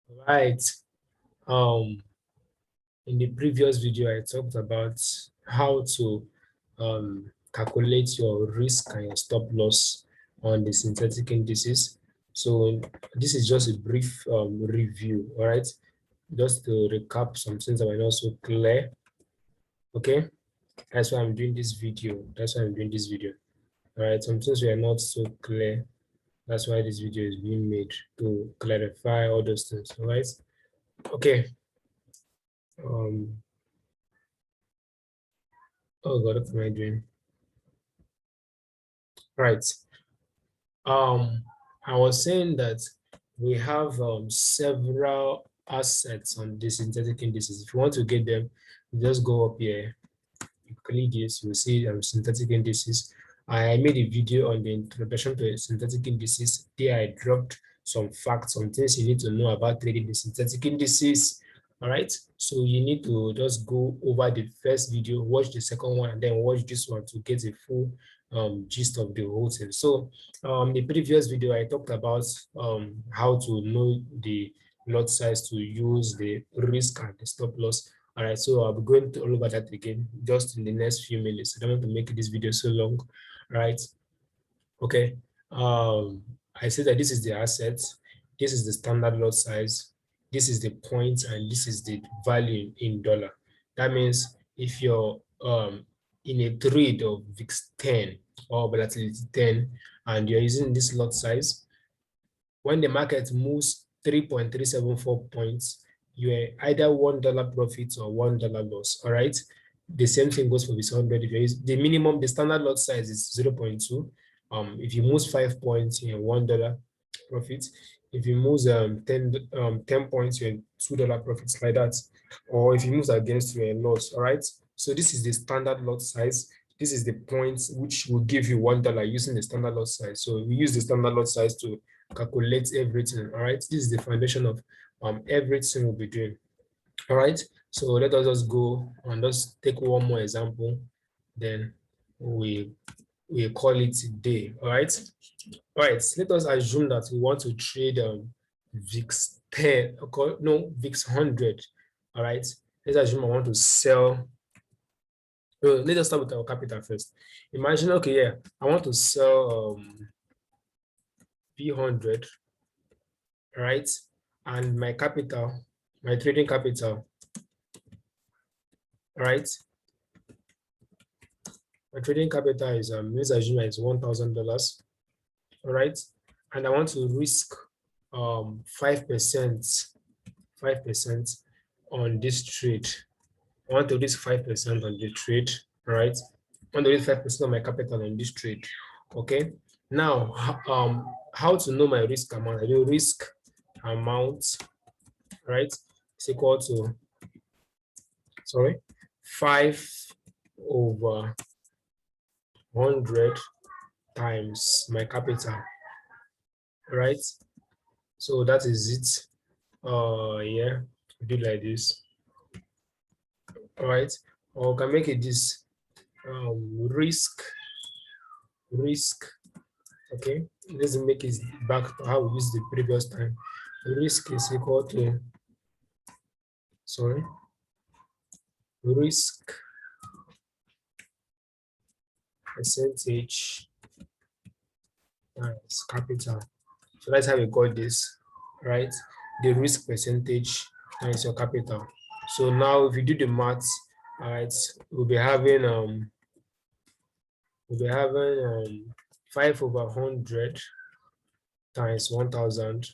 Right. Um, in the previous video, I talked about how to calculate your risk and your stop loss on the synthetic indices. So this is just a brief review, all right? Just to recap some things that were not so clear, okay? That's why I'm doing this video. That's why I'm doing this video, all right? Some things were not so clear. That's why this video is being made to clarify all those things, all right? Okay. Um, oh God, what am I doing? Right. Um, I was saying that we have several assets on the synthetic indices. If you want to get them, you just go up here, you click this, you will see synthetic indices. I made a video on the introduction to synthetic indices. There I dropped some facts, some things you need to know about trading the synthetic indices. All right. So you need to just go over the first video, watch the second one, and then watch this one to get a full gist of the whole thing. So the previous video, I talked about how to know the lot size to use the risk and the stop loss. All right, so I'll be going to all over that again just in the next few minutes. I don't want to make this video so long. All right. Okay. I said that this is the asset, this is the standard lot size, this is the point, and this is the value in dollar. That means if you're in a trade of VIX 10 or volatility 10 and you're using this lot size, when the market moves 3.374 points, you're either $1 profit or $1 loss. All right. The same thing goes for this 100. If you use the minimum, the standard lot size is 0.2. If you move 5 points, you're $1 profit. If you move 10 points, you're $2 profits like that. Or if you move against, you're a loss. All right. So this is the standard lot size. This is the point which will give you $1 using the standard lot size. So we use the standard lot size to calculate everything. All right. This is the foundation of everything we'll be doing. All right. So let us just go and just take one more example. Then we call it a day. All right. All right. Let us assume that we want to trade VIX 10, no, VIX 100. All right. Let's assume I want to sell. Let us start with our capital first. Imagine, okay, yeah, I want to sell P100, right? And my capital, my trading capital, right? My trading capital is let's assume it's $1,000, all right? And I want to risk 5%, 5% on this trade. I want to risk 5% on the trade, right? I want to risk 5% of my capital on this trade. Okay. Now, how to know my risk amount? I do risk amount, right? It's equal to 5/100 times my capital, right? So that is it. Yeah, do like this, all right? Or can make it this risk, okay? Let's make it back to how we used the previous time. Risk is equal to, risk percentage times capital. So that's how we got this, right? The risk percentage times your capital. So now if you do the maths, all right, we'll be having 5/100 times 1,000,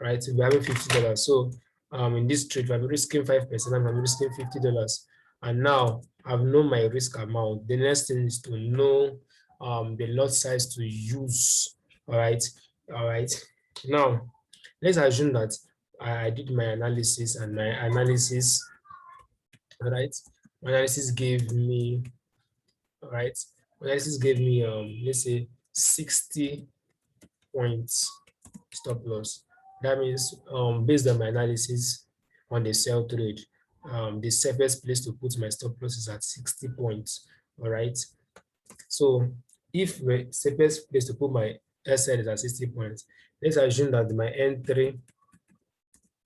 right? We'll be having $50. So in this trade, I'm risking 5%, I'm risking $50. And now I've known my risk amount. The next thing is to know the lot size to use. All right. Now, let's assume that I did my analysis and my analysis, all right? My analysis gave me, all right? My analysis gave me, let's say 60 points stop loss. That means based on my analysis on the sell trade, the safest place to put my stop loss is at 60 points, all right? So if the safest place to put my SL is at 60 points, let's assume that my entry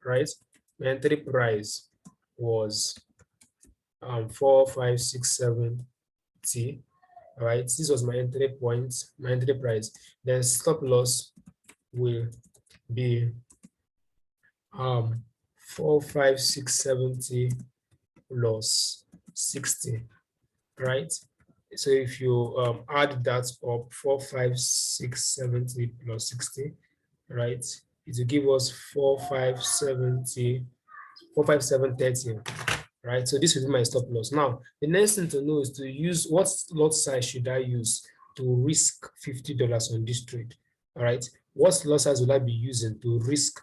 right? My entry price was 4567T. All right, this was my entry point, my entry price. Then stop loss will be 45670 plus 60, right? So if you add that up, 45670 plus 60, right, it will give us 45730, right? So this will be my stop loss. Now, the next thing to know is to use what lot size should I use to risk $50 on this trade, all right? What lot size will I be using to risk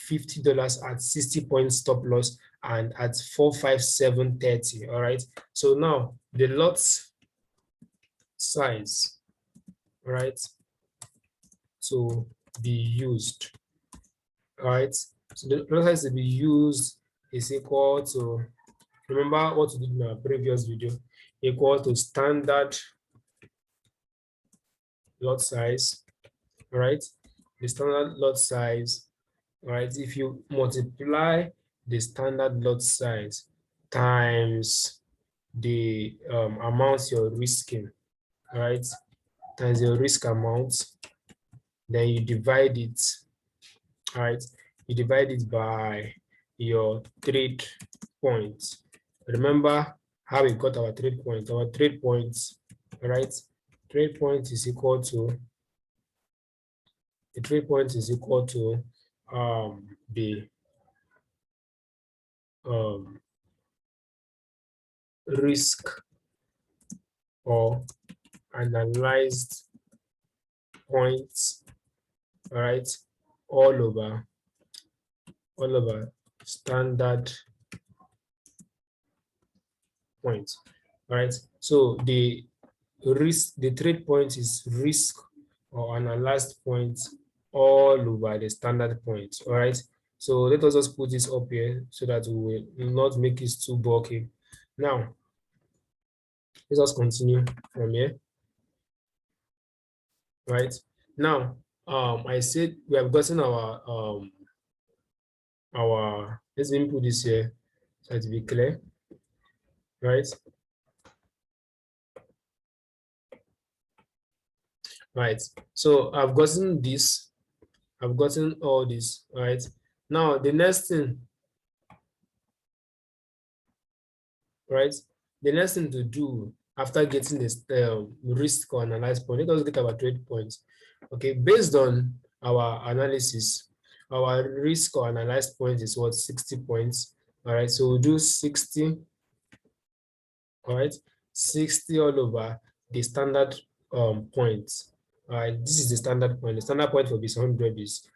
$50 at 60 point stop loss and at 45730, all right? So now the lot size, right, to be used, all right? So the lot size to be used is equal to, remember what we did in our previous video, equal to standard lot size, right? The standard lot size, right? If you multiply the standard lot size times the amount you're risking, right? Times your risk amount, then you divide it, right? You divide it by your trade points. Remember how we got our trade point? Our trade points, right? Trade point is equal to, the trade point is equal to the um, risk or analyzed points, all right, all over standard points, all right. So the trade point is risk or analyzed points all over the standard points, all right. So let us just put this up here so that we will not make it too bulky. Now, let us continue from here, right? Now, I said we have gotten our, let's input this here so to be clear, right? Right. So I've gotten this, I've gotten all this, right? Now the next thing, right? The next thing to do after getting this risk or analyze point, let us get our trade points. Okay, based on our analysis, our risk or analyzed point is what, 60 points. All right, so we'll do 60, all right, 60 all over the standard points. All right, this is the standard point. The standard point for this 100 is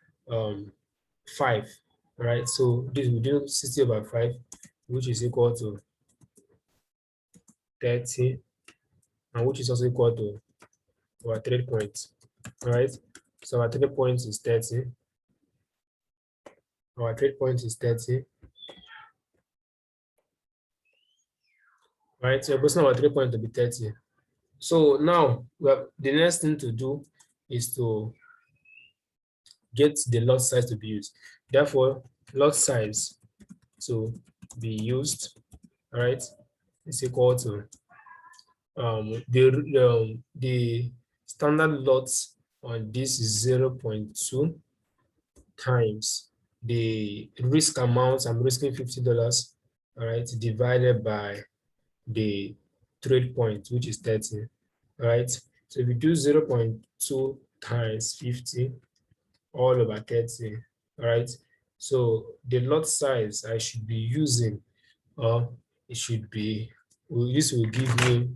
5, right? So this will do 60 over 5, which is equal to 30, and which is also equal to our trade points, all right? So our trade point is 30. Our trade point is 30, right? So we're posting our trade point to be 30. So now the next thing to do is to get the lot size to be used. Therefore, lot size to be used, all right, is equal to the standard lots on this is 0.2 times the risk amount. I'm risking $50, all right, divided by the trade point, which is 30, all right. So if we do 0.2 times 50 all over 30, all right. So the lot size I should be using, it should be, this will give me,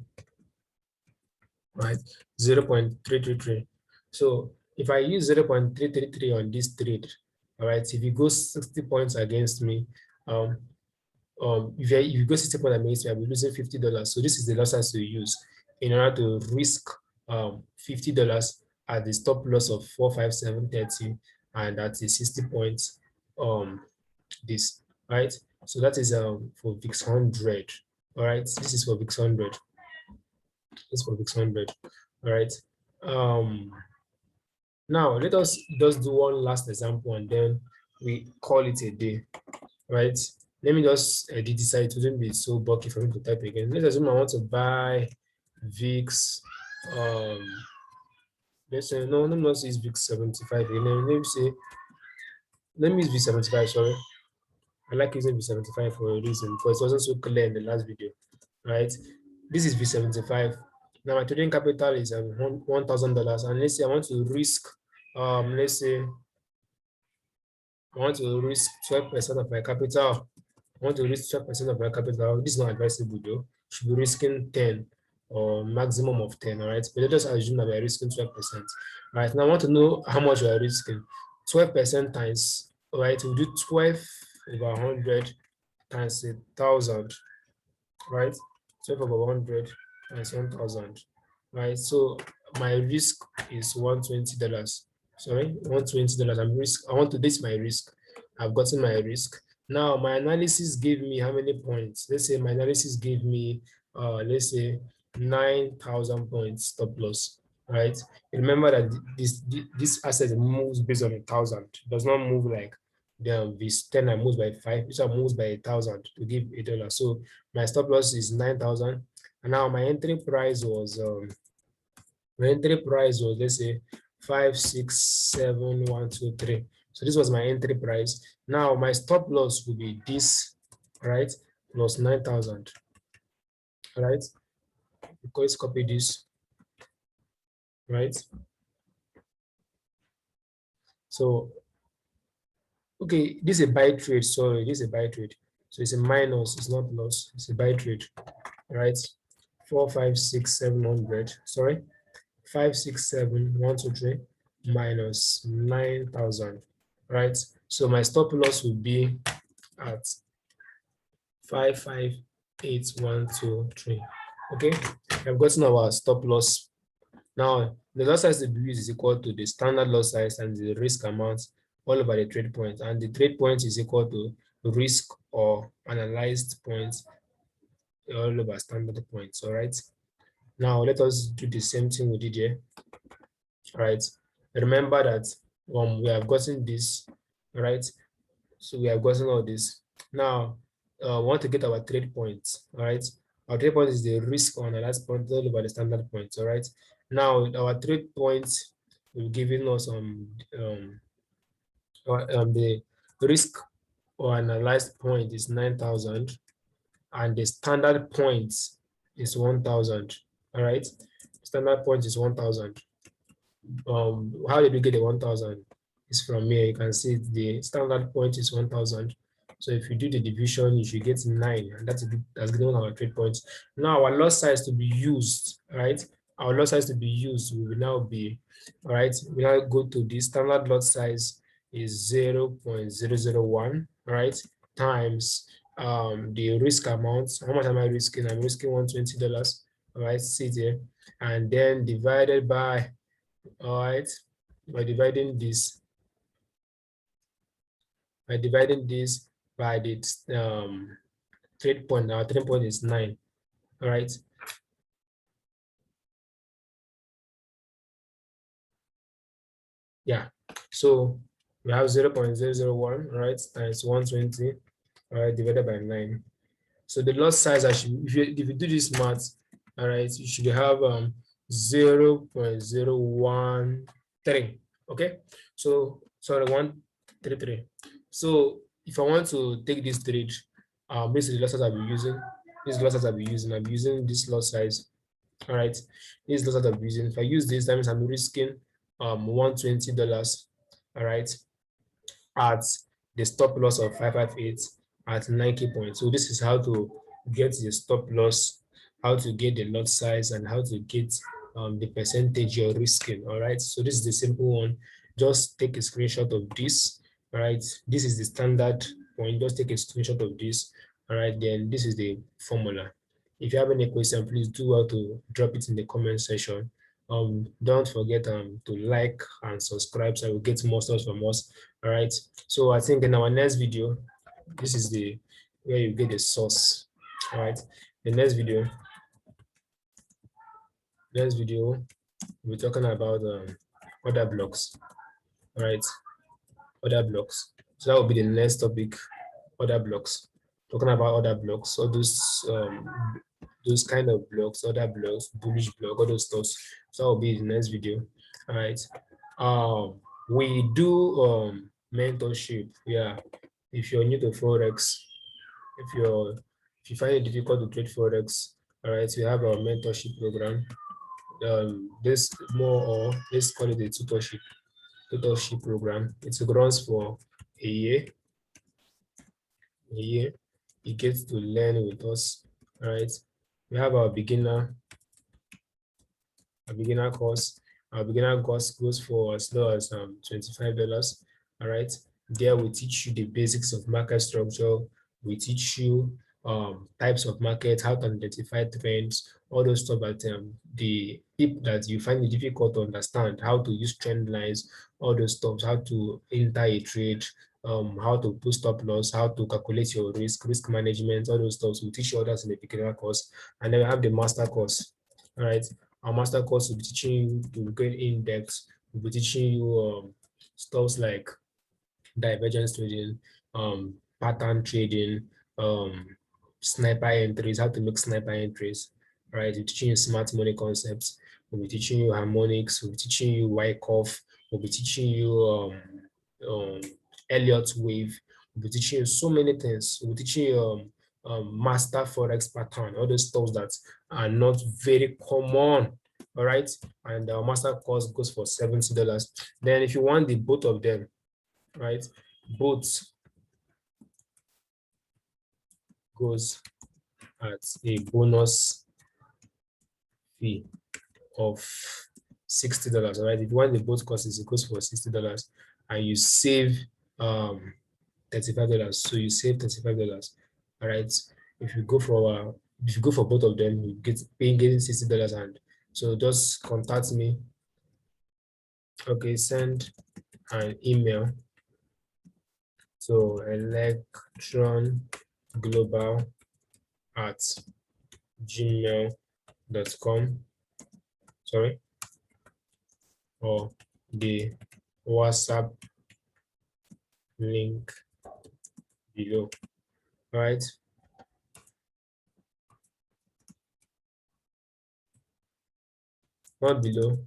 right, 0.333. So if I use 0.333 on this trade, all right, if it goes 60 points against me, if you go 60 points against me, I'll be losing $50. So this is the loss size to use in order to risk $50 at the stop loss of 45730 and at the 60 points this, right? So that is for VIX 100. All right, this is for VIX 100. This is for VIX 100. All right. Now let us just do one last example and then we call it a day, right? Let me just edit this side. It wouldn't be so bulky for me to type again. Let's assume I want to buy VIX. Let's say no, let me not use VIX 75 again. Let me say, let me use V 75. Sorry, I like using V 75 for a reason because it wasn't so clear in the last video, right? This is V 75. Now my trading capital is $1,000, and let's say I want to risk, let's say I want to risk 12% of my capital. I want to risk 12% of my capital. This is not advisable though. Should be risking 10 or maximum of 10, all right? But let us assume that we're risking 12%. All right, now I want to know how much we are risking. 12% times, all right, we'll do 12 over 100 times 1,000, right? 12 over 100 times 1,000, right? So my risk is $120. Sorry, $120. I want to, this my risk. I've gotten my risk. Now my analysis gave me how many points? Let's say my analysis gave me let's say 9,000 points stop loss, right? Remember that this asset moves based on 1,000. It does not move like this 10 moves by 5, this one moves by 1,000 to give $1. So my stop loss is 9,000. And now my entry price was let's say 5, 6, 7, 1, 2, 3. So this was my entry price. Now my stop loss will be this, right? Plus 9,000, right? Because copy this, right? So okay, this is a buy trade. Sorry, this is a buy trade. So it's a minus, it's not loss, it's a buy trade, right? 4, 5, 6, 700. Sorry, 5, 6, 7, 1, 2, 3 minus 9,000, right? So my stop loss will be at 5, 5, 8, 1, 2, 3. Okay, I've gotten our stop loss. Now, the loss size to be used is equal to the standard loss size and the risk amount all over the trade point. And the trade point is equal to risk or analyzed points all over standard points. All right. Now, let us do the same thing we did here. Right. Remember that we have gotten this, right? So we have gotten all this. Now, we want to get our trade points, all right? Our trade point is the risk on the last point all over the standard points, all right? Now, our trade points will giving us the risk or analyzed point is 9,000 and the standard point is 1,000, all right? Standard point is 1,000. How did we get the 1,000? It's from here. You can see the standard point is 1,000. So if you do the division, you should get 9, and that's given our trade points. Now our loss size to be used, right? Our loss size to be used will now be, all right, we now go to the standard lot size is 0.001, right, times the risk amount. How much am I risking? I'm risking $120, all right, see there, and then divided by, all right, by dividing this by the trade point. Our trade point is 9, all right. Yeah, so we have 0.001, right, times 120, all right, divided by 9. So the lot size, actually, if you do this math, all right, you should have 0.013. Okay, so sorry, 133. So if I want to take this trade, this is the lot size I'll be using. This is the lot size I'll be using. I'm using this lot size. All right, this is the lot size I'll be using. If I use this, that means I'm risking $120. All right, at the stop loss of 558 at 90 points. So this is how to get the stop loss, how to get the lot size, and how to get the percentage you're risking. All right, so this is the simple one. Just take a screenshot of this. All right, this is the standard point. Just take a screenshot of this. All right, then this is the formula. If you have any question, please do well to drop it in the comment section. Don't forget to like and subscribe so you get more stuff from us. All right, so I think in our next video, this is the where you get the source. All right, the next video we're talking about other blocks. All right, other blocks. So that will be the next topic, other blocks. Talking about other blocks, all those kind of blocks, other blocks, bullish block, all those stuff. So that will be the next video. All right. We do mentorship. Yeah. If you're new to Forex, if you find it difficult to trade Forex, all right, we have our mentorship program. This more or let's call it a tutorship program. It runs for a year. You get to learn with us. All right. We have our beginner course. Our beginner course goes for as low as $25. All right. There we teach you the basics of market structure. We teach you types of market, how to identify trends, all those stuff that the people that you find it difficult to understand, how to use trend lines, all those stuff, how to enter a trade, how to put stop loss, how to calculate your risk management, all those stuff. We teach you others in the beginner course, and then we have the master course. All right. Our master course will be teaching you to get in depth. We'll be teaching you stuff like divergence trading, pattern trading, sniper entries, how to make sniper entries, right? We're teaching you smart money concepts. We'll be teaching you harmonics. We'll be teaching you Wyckoff. We'll be teaching you um, Elliott wave. We'll be teaching you so many things. We'll be teaching you master forex pattern, all those stuff that are not very common. All right, and our master course goes for $70. Then, if you want the both of them, right, both goes at a bonus fee of $60. All right, if you want the both courses, it goes for $60, and you save $35. So you save $35. All right, if you go for both of them, you get getting $60, and so just contact me. Okay, send an email to electronglobal@gmail.com. Sorry, or the WhatsApp link below. All right. Not below.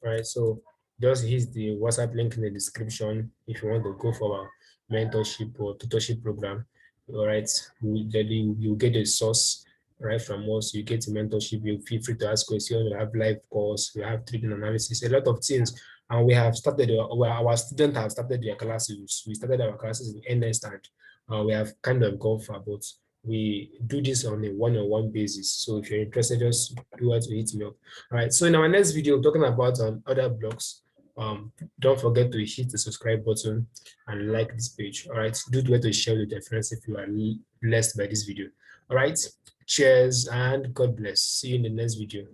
All right. So just hit the WhatsApp link in the description if you want to go for our mentorship or tutorship program. All right. You get a source right from us. You get a mentorship. You feel free to ask questions. We have live calls. We have trading analysis. A lot of things. And we have started. Our students have started their classes. We started our classes in earnest, and we have kind of gone far, but we do this on a one-on-one basis. So if you're interested, just do what to hit me up. All right. So in our next video, talking about other blocks. Don't forget to hit the subscribe button and like this page. All right. Do well to share with your friends if you are blessed by this video. All right. Cheers and God bless. See you in the next video.